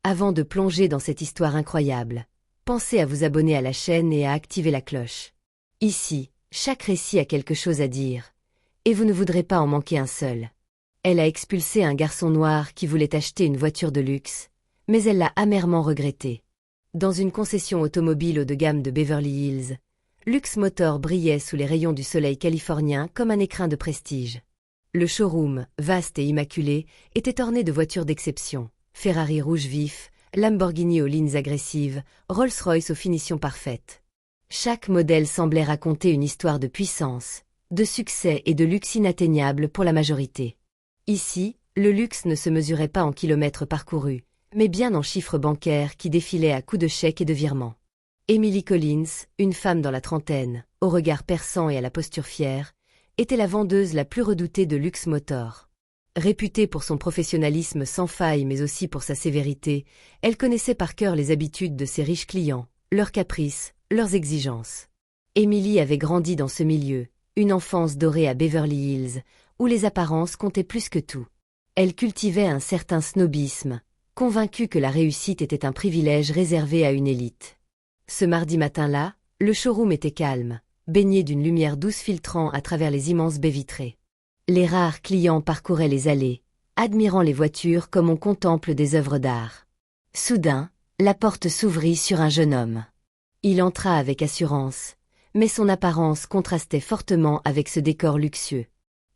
Avant de plonger dans cette histoire incroyable, pensez à vous abonner à la chaîne et à activer la cloche. Ici, chaque récit a quelque chose à dire, et vous ne voudrez pas en manquer un seul. Elle a expulsé un garçon noir qui voulait acheter une voiture de luxe, mais elle l'a amèrement regretté. Dans une concession automobile haut de gamme de Beverly Hills, Lux Motor brillait sous les rayons du soleil californien comme un écrin de prestige. Le showroom, vaste et immaculé, était orné de voitures d'exception. Ferrari rouge vif, Lamborghini aux lignes agressives, Rolls-Royce aux finitions parfaites. Chaque modèle semblait raconter une histoire de puissance, de succès et de luxe inatteignable pour la majorité. Ici, le luxe ne se mesurait pas en kilomètres parcourus, mais bien en chiffres bancaires qui défilaient à coups de chèques et de virements. Emily Collins, une femme dans la trentaine, au regard perçant et à la posture fière, était la vendeuse la plus redoutée de Lux Motor. Réputée pour son professionnalisme sans faille mais aussi pour sa sévérité, elle connaissait par cœur les habitudes de ses riches clients, leurs caprices, leurs exigences. Emily avait grandi dans ce milieu, une enfance dorée à Beverly Hills, où les apparences comptaient plus que tout. Elle cultivait un certain snobisme, convaincue que la réussite était un privilège réservé à une élite. Ce mardi matin-là, le showroom était calme, baigné d'une lumière douce filtrant à travers les immenses baies vitrées. Les rares clients parcouraient les allées, admirant les voitures comme on contemple des œuvres d'art. Soudain, la porte s'ouvrit sur un jeune homme. Il entra avec assurance, mais son apparence contrastait fortement avec ce décor luxueux.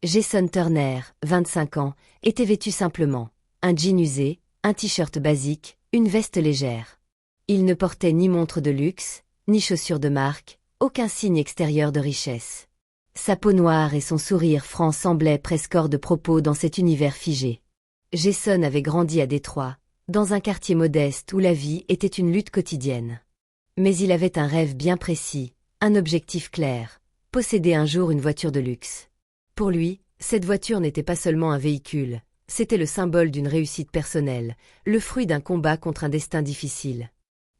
Jason Turner, 25 ans, était vêtu simplement, un jean usé, un t-shirt basique, une veste légère. Il ne portait ni montre de luxe, ni chaussures de marque, aucun signe extérieur de richesse. Sa peau noire et son sourire franc semblaient presque hors de propos dans cet univers figé. Jason avait grandi à Détroit, dans un quartier modeste où la vie était une lutte quotidienne. Mais il avait un rêve bien précis, un objectif clair, posséder un jour une voiture de luxe. Pour lui, cette voiture n'était pas seulement un véhicule, c'était le symbole d'une réussite personnelle, le fruit d'un combat contre un destin difficile.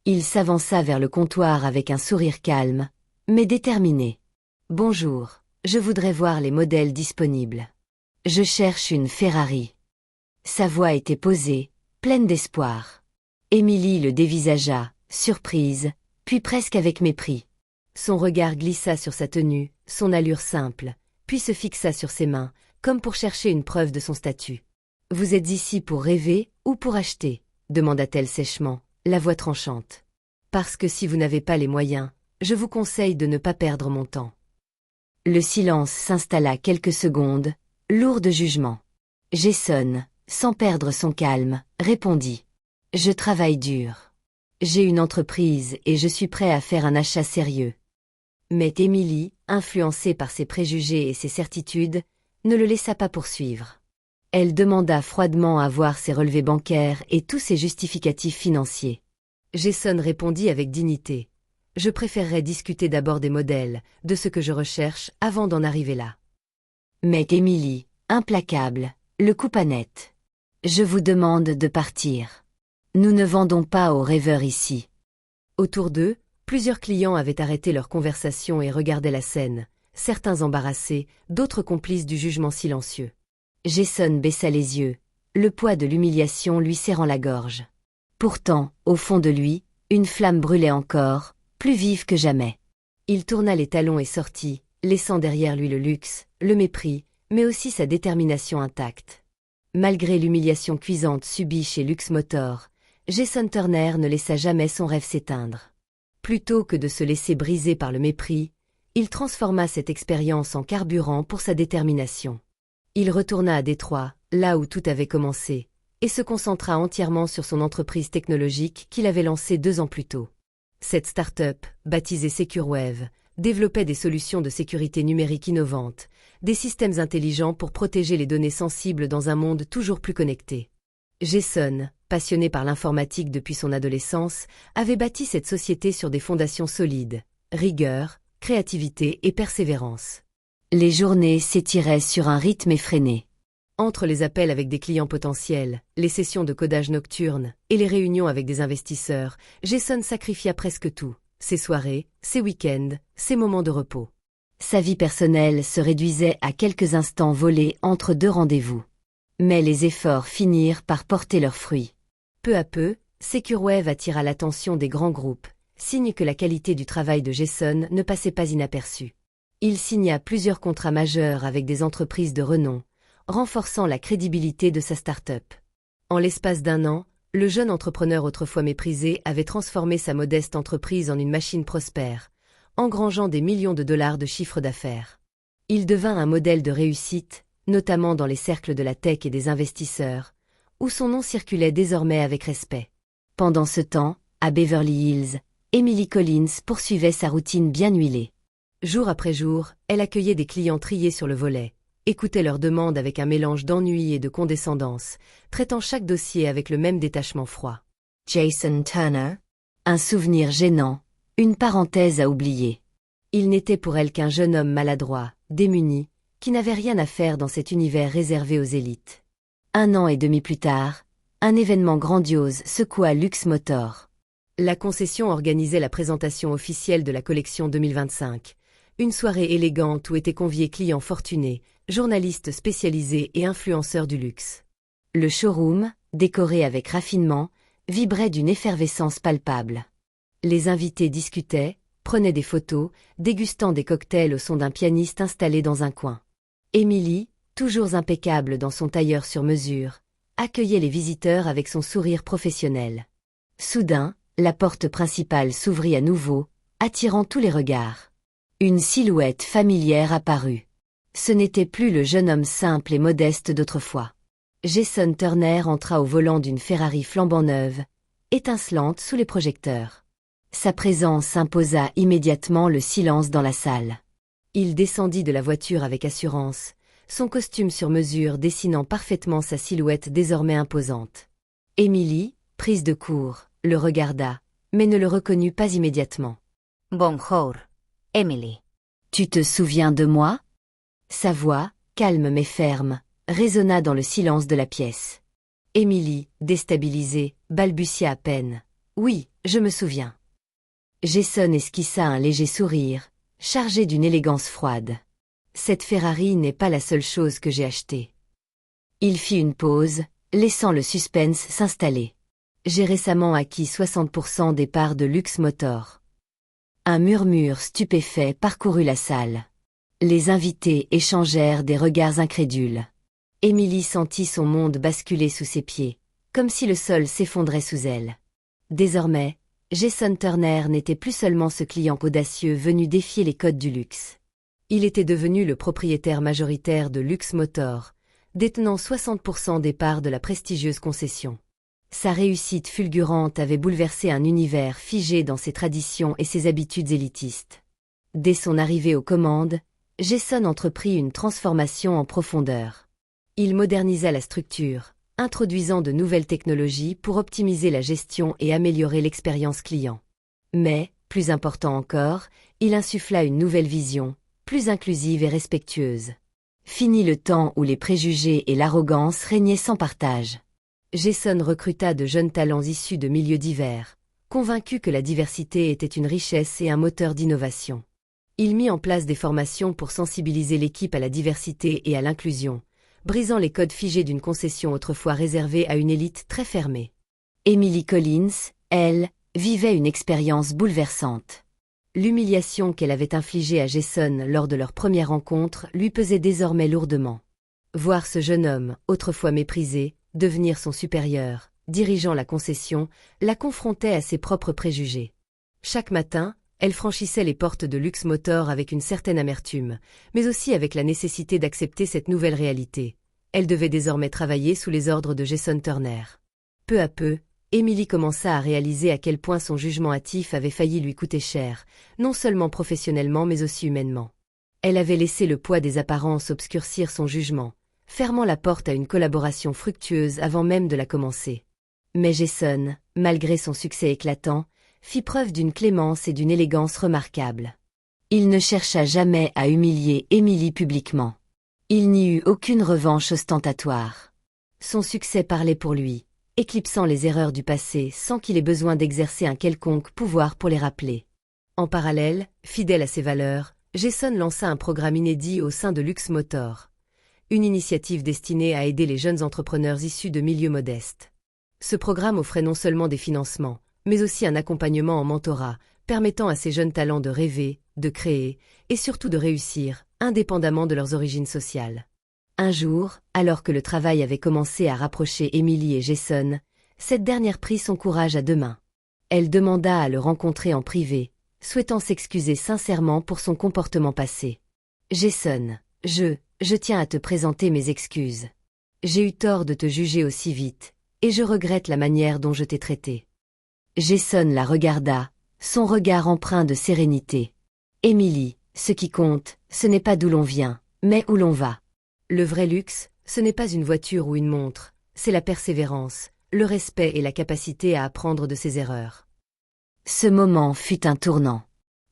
Il s'avança vers le comptoir avec un sourire calme, mais déterminé. « Bonjour, je voudrais voir les modèles disponibles. Je cherche une Ferrari. » Sa voix était posée, pleine d'espoir. Emily le dévisagea, surprise, puis presque avec mépris. Son regard glissa sur sa tenue, son allure simple, puis se fixa sur ses mains, comme pour chercher une preuve de son statut. « Vous êtes ici pour rêver ou pour acheter ?» demanda-t-elle sèchement, la voix tranchante. « Parce que si vous n'avez pas les moyens, je vous conseille de ne pas perdre mon temps. » Le silence s'installa quelques secondes, lourd de jugement. Jason, sans perdre son calme, répondit. « Je travaille dur. J'ai une entreprise et je suis prêt à faire un achat sérieux. » Mais Emily, influencée par ses préjugés et ses certitudes, ne le laissa pas poursuivre. Elle demanda froidement à voir ses relevés bancaires et tous ses justificatifs financiers. Jason répondit avec dignité. « Je préférerais discuter d'abord des modèles, de ce que je recherche, avant d'en arriver là. » Mais Emily, implacable, le coupa net. « Je vous demande de partir. Nous ne vendons pas aux rêveurs ici. » Autour d'eux, plusieurs clients avaient arrêté leur conversation et regardaient la scène, certains embarrassés, d'autres complices du jugement silencieux. Jason baissa les yeux, le poids de l'humiliation lui serrant la gorge. Pourtant, au fond de lui, une flamme brûlait encore, plus vive que jamais. Il tourna les talons et sortit, laissant derrière lui le luxe, le mépris, mais aussi sa détermination intacte. Malgré l'humiliation cuisante subie chez Lux Motor, Jason Turner ne laissa jamais son rêve s'éteindre. Plutôt que de se laisser briser par le mépris, il transforma cette expérience en carburant pour sa détermination. Il retourna à Détroit, là où tout avait commencé, et se concentra entièrement sur son entreprise technologique qu'il avait lancée 2 ans plus tôt. Cette start-up, baptisée SecureWave, développait des solutions de sécurité numérique innovantes, des systèmes intelligents pour protéger les données sensibles dans un monde toujours plus connecté. Jason, passionné par l'informatique depuis son adolescence, avait bâti cette société sur des fondations solides, rigueur, créativité et persévérance. Les journées s'étiraient sur un rythme effréné. Entre les appels avec des clients potentiels, les sessions de codage nocturne et les réunions avec des investisseurs, Jason sacrifia presque tout, ses soirées, ses week-ends, ses moments de repos. Sa vie personnelle se réduisait à quelques instants volés entre 2 rendez-vous. Mais les efforts finirent par porter leurs fruits. Peu à peu, SecureWave attira l'attention des grands groupes, signe que la qualité du travail de Jason ne passait pas inaperçue. Il signa plusieurs contrats majeurs avec des entreprises de renom, renforçant la crédibilité de sa start-up. En l'espace d'un an, le jeune entrepreneur autrefois méprisé avait transformé sa modeste entreprise en une machine prospère, engrangeant des millions de dollars de chiffre d'affaires. Il devint un modèle de réussite, notamment dans les cercles de la tech et des investisseurs, où son nom circulait désormais avec respect. Pendant ce temps, à Beverly Hills, Emily Collins poursuivait sa routine bien huilée. Jour après jour, elle accueillait des clients triés sur le volet, écoutait leurs demandes avec un mélange d'ennui et de condescendance, traitant chaque dossier avec le même détachement froid. Jason Turner, un souvenir gênant, une parenthèse à oublier. Il n'était pour elle qu'un jeune homme maladroit, démuni, qui n'avait rien à faire dans cet univers réservé aux élites. 1 an et demi plus tard, un événement grandiose secoua Lux Motor. La concession organisait la présentation officielle de la collection 2025, une soirée élégante où étaient conviés clients fortunés, journalistes spécialisés et influenceurs du luxe. Le showroom, décoré avec raffinement, vibrait d'une effervescence palpable. Les invités discutaient, prenaient des photos, dégustant des cocktails au son d'un pianiste installé dans un coin. Emily, toujours impeccable dans son tailleur sur mesure, accueillait les visiteurs avec son sourire professionnel. Soudain, la porte principale s'ouvrit à nouveau, attirant tous les regards. Une silhouette familière apparut. Ce n'était plus le jeune homme simple et modeste d'autrefois. Jason Turner entra au volant d'une Ferrari flambant neuve, étincelante sous les projecteurs. Sa présence imposa immédiatement le silence dans la salle. Il descendit de la voiture avec assurance, son costume sur mesure dessinant parfaitement sa silhouette désormais imposante. Emily, prise de court, le regarda, mais ne le reconnut pas immédiatement. « Bonjour, Emily. Tu te souviens de moi ?» Sa voix, calme mais ferme, résonna dans le silence de la pièce. Emily, déstabilisée, balbutia à peine. « Oui, je me souviens. » Jason esquissa un léger sourire, chargé d'une élégance froide. « Cette Ferrari n'est pas la seule chose que j'ai achetée. » Il fit une pause, laissant le suspense s'installer. « J'ai récemment acquis 60% des parts de Lux Motor. » Un murmure stupéfait parcourut la salle. Les invités échangèrent des regards incrédules. Emily sentit son monde basculer sous ses pieds, comme si le sol s'effondrait sous elle. Désormais, Jason Turner n'était plus seulement ce client audacieux venu défier les codes du luxe. Il était devenu le propriétaire majoritaire de Lux Motor, détenant 60% des parts de la prestigieuse concession. Sa réussite fulgurante avait bouleversé un univers figé dans ses traditions et ses habitudes élitistes. Dès son arrivée aux commandes, Jason entreprit une transformation en profondeur. Il modernisa la structure, introduisant de nouvelles technologies pour optimiser la gestion et améliorer l'expérience client. Mais, plus important encore, il insuffla une nouvelle vision, plus inclusive et respectueuse. Fini le temps où les préjugés et l'arrogance régnaient sans partage. Jason recruta de jeunes talents issus de milieux divers, convaincu que la diversité était une richesse et un moteur d'innovation. Il mit en place des formations pour sensibiliser l'équipe à la diversité et à l'inclusion, brisant les codes figés d'une concession autrefois réservée à une élite très fermée. Emily Collins, elle, vivait une expérience bouleversante. L'humiliation qu'elle avait infligée à Jason lors de leur première rencontre lui pesait désormais lourdement. Voir ce jeune homme, autrefois méprisé, devenir son supérieur, dirigeant la concession, la confrontait à ses propres préjugés. Chaque matin, elle franchissait les portes de Lux Motor avec une certaine amertume, mais aussi avec la nécessité d'accepter cette nouvelle réalité. Elle devait désormais travailler sous les ordres de Jason Turner. Peu à peu, Emily commença à réaliser à quel point son jugement hâtif avait failli lui coûter cher, non seulement professionnellement mais aussi humainement. Elle avait laissé le poids des apparences obscurcir son jugement, fermant la porte à une collaboration fructueuse avant même de la commencer. Mais Jason, malgré son succès éclatant, fit preuve d'une clémence et d'une élégance remarquables. Il ne chercha jamais à humilier Emily publiquement. Il n'y eut aucune revanche ostentatoire. Son succès parlait pour lui, éclipsant les erreurs du passé sans qu'il ait besoin d'exercer un quelconque pouvoir pour les rappeler. En parallèle, fidèle à ses valeurs, Jason lança un programme inédit au sein de Lux Motor, une initiative destinée à aider les jeunes entrepreneurs issus de milieux modestes. Ce programme offrait non seulement des financements, mais aussi un accompagnement en mentorat, permettant à ces jeunes talents de rêver, de créer, et surtout de réussir, indépendamment de leurs origines sociales. Un jour, alors que le travail avait commencé à rapprocher Emily et Jason, cette dernière prit son courage à deux mains. Elle demanda à le rencontrer en privé, souhaitant s'excuser sincèrement pour son comportement passé. « Jason, je tiens à te présenter mes excuses. J'ai eu tort de te juger aussi vite, et je regrette la manière dont je t'ai traité. » Jason la regarda, son regard empreint de sérénité. « Emily, ce qui compte, ce n'est pas d'où l'on vient, mais où l'on va. Le vrai luxe, ce n'est pas une voiture ou une montre, c'est la persévérance, le respect et la capacité à apprendre de ses erreurs. » Ce moment fut un tournant.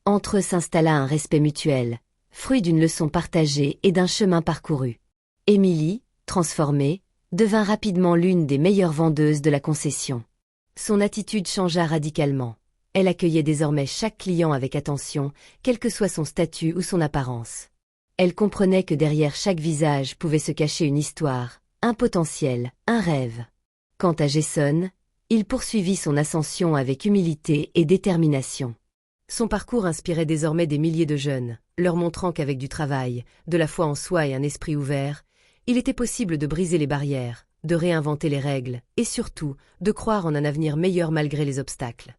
Entre eux s'installa un respect mutuel, fruit d'une leçon partagée et d'un chemin parcouru. Emily, transformée, devint rapidement l'une des meilleures vendeuses de la concession. Son attitude changea radicalement. Elle accueillait désormais chaque client avec attention, quel que soit son statut ou son apparence. Elle comprenait que derrière chaque visage pouvait se cacher une histoire, un potentiel, un rêve. Quant à Jason, il poursuivit son ascension avec humilité et détermination. Son parcours inspirait désormais des milliers de jeunes, leur montrant qu'avec du travail, de la foi en soi et un esprit ouvert, il était possible de briser les barrières, de réinventer les règles et surtout de croire en un avenir meilleur malgré les obstacles.